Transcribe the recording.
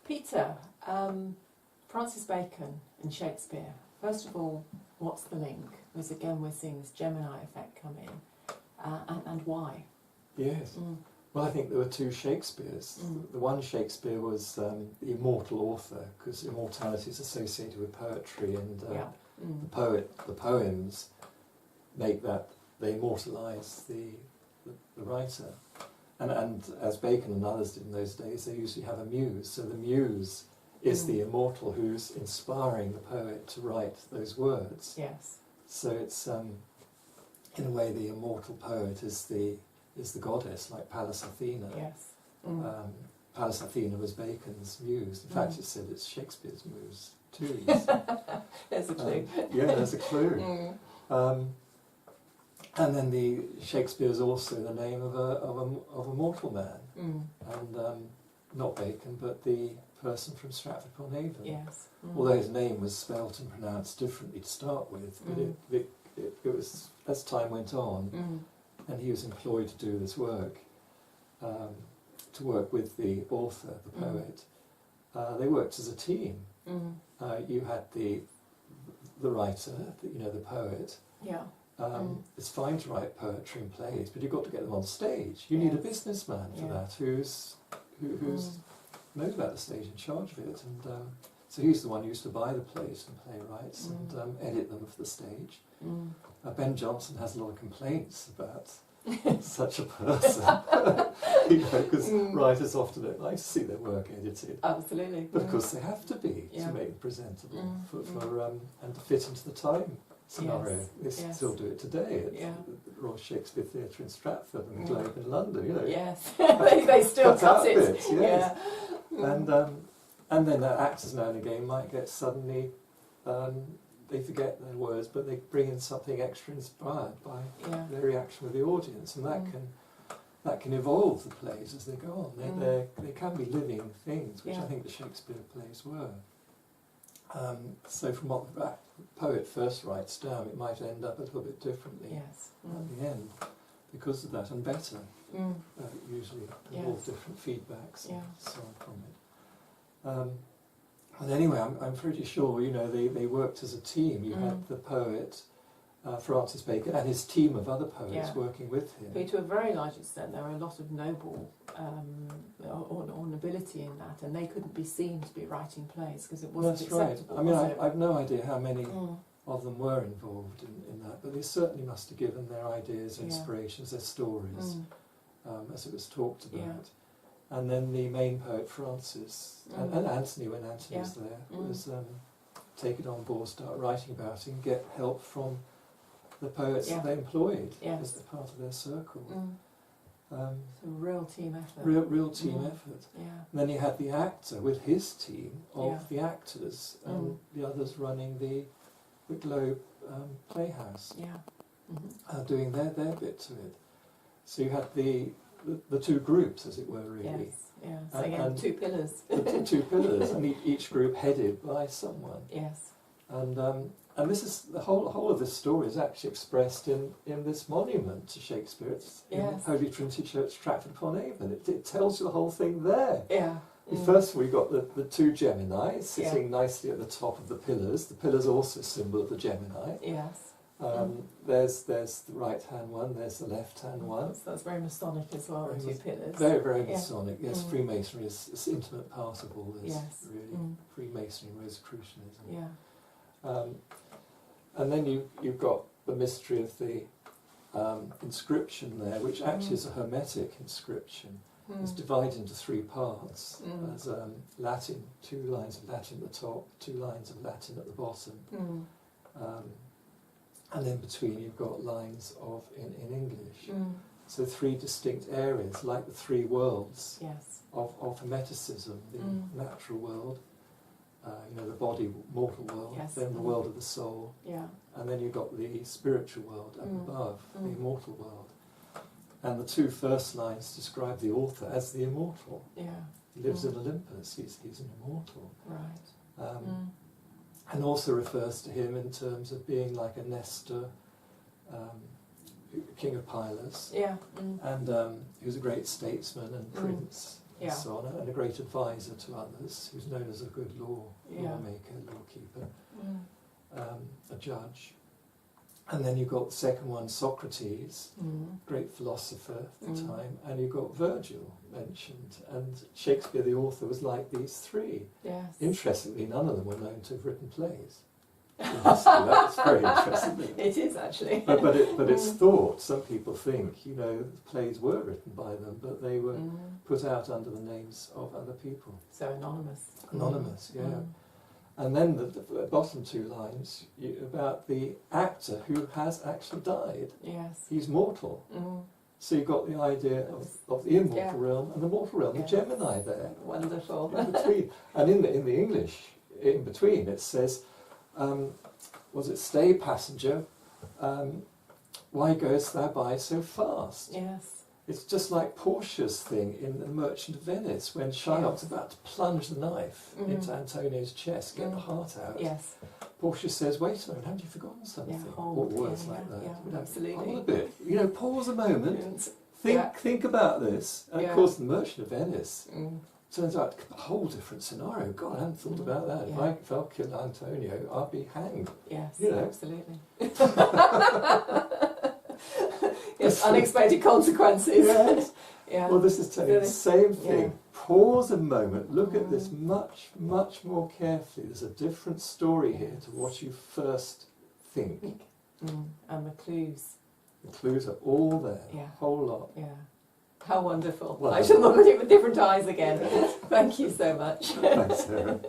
Peter, Francis Bacon and Shakespeare. First of all, what's the link? Because again, we're seeing this Gemini effect come in, and why? Yes. Well, I think there were two Shakespeares. The one Shakespeare was the immortal author, because immortality is associated with poetry, and the poems make that, they immortalise the writer. And as Bacon and others did in those days, they usually have a muse. So the muse is the immortal who's inspiring the poet to write those words. Yes. So it's, in a way, the immortal poet is the goddess, like Pallas Athena. Yes. Pallas Athena was Bacon's muse. In fact, it said it's Shakespeare's muse too. There's a clue. Yeah, there's a clue. And then the Shakespeare is also the name of a mortal man, and not Bacon, but the person from Stratford-upon-Avon. Yes. Although his name was spelt and pronounced differently to start with, but it was, as time went on, and he was employed to do this work, to work with the author, the poet. They worked as a team. You had the writer, the poet. Yeah. It's fine to write poetry and plays, but you've got to get them on stage. You need a businessman for that, who's knows about the stage, in charge of it, and so he's the one who used to buy the plays from playwrights and edit them for the stage. Ben Jonson has a lot of complaints about such a person, because writers often don't like to see their work edited. Absolutely. But of course they have to be to make them presentable and to fit into the time scenario. They still do it today at the Royal Shakespeare Theatre in Stratford and the Globe in London. Yes, they still cut it. Bits, yes. And then actors now and again might get suddenly, they forget their words, but they bring in something extra inspired by their reaction with the audience, and that can evolve the plays as they go on. They can be living things, which I think the Shakespeare plays were. So from what the poet first writes down, it might end up a little bit differently at the end because of that, and better. Usually involve different feedbacks and so on from it. And anyway, I'm pretty sure, they worked as a team. You had the poet, Francis Bacon, and his team of other poets working with him. But to a very large extent, there are a lot of noble or nobility in that, and they couldn't be seen to be writing plays because it wasn't acceptable. Right. I mean, I've no idea how many of them were involved in that, but they certainly must have given their ideas, inspirations, their stories, as it was talked about. And then the main poet, Francis, and Anthony, when Anthony was there, was take it on board, start writing about it, and get help from the poets that they employed as part of their circle. So real team effort. Real team effort. Yeah. And then you had the actor with his team of the actors, and the others running the Globe Playhouse, doing their bit to it. So you had the two groups, as it were, really. Yes, so again, two pillars. The two pillars, and each group headed by someone. Yes. And this is the whole of this story is actually expressed in this monument to Shakespeare. It's in Holy Trinity Church, Stratford-upon-Avon. It tells you the whole thing there. Yeah. First of all, you've got the two Gemini sitting nicely at the top of the pillars. The pillars are also a symbol of the Gemini. Yes. There's the right-hand one, there's the left-hand one. So that's very Masonic as well, the two pillars. Very, very Masonic, yes. Freemasonry is an intimate part of all this, really. Freemasonry, Rosicrucianism. Yeah. And then you've got the mystery of the inscription there, which actually is a Hermetic inscription. It's divided into three parts. There's Latin, 2 lines of Latin at the top, 2 lines of Latin at the bottom. And then between you've got lines in English. So 3 distinct areas, like the 3 worlds of Hermeticism, the natural world, the body, mortal world, then the world of the soul, and then you've got the spiritual world up above, the immortal world. And the 2 first lines describe the author as the immortal. Yeah. He lives in Olympus, he's an immortal. Right. And also refers to him in terms of being like a Nestor, king of Pylos. Yeah. And he was a great statesman and prince, and so on, and a great advisor to others, who's known as a good lawmaker, lawkeeper, a judge. And then you've got the second one, Socrates, great philosopher at the time, and you've got Virgil mentioned, and Shakespeare, the author, was like these three. Yes. Interestingly, none of them were known to have written plays. That's very interesting. It is, actually. But it's thought, some people think, the plays were written by them, but they were put out under the names of other people. So anonymous. Anonymous, And then the bottom two lines about the actor who has actually died. Yes. He's mortal. So you've got the idea of the immortal realm and the mortal realm, the Gemini there. Wonderful. In between. And in the English, in between, it says, was it stay passenger, why goest thou by so fast? Yes. It's just like Portia's thing in The Merchant of Venice, when Shylock's about to plunge the knife into Antonio's chest, get the heart out. Yes. Portia says, wait a moment, haven't you forgotten something? Or words like that. Yeah, absolutely. Hold a bit. Pause a moment. Think about this. And of course, The Merchant of Venice turns out a whole different scenario. God, I hadn't thought about that. If I felt kill Antonio, I'd be hanged. Yes, absolutely. Yes, unexpected consequences. Yes. Yeah. Well, this is telling you the same thing. Yeah. Pause a moment, look at this much, much more carefully. There's a different story here to what you first think. And the clues. The clues are all there, a whole lot. Yeah. How wonderful. Well, I shall look at it with different eyes again. Thank you so much. Thanks, Sarah.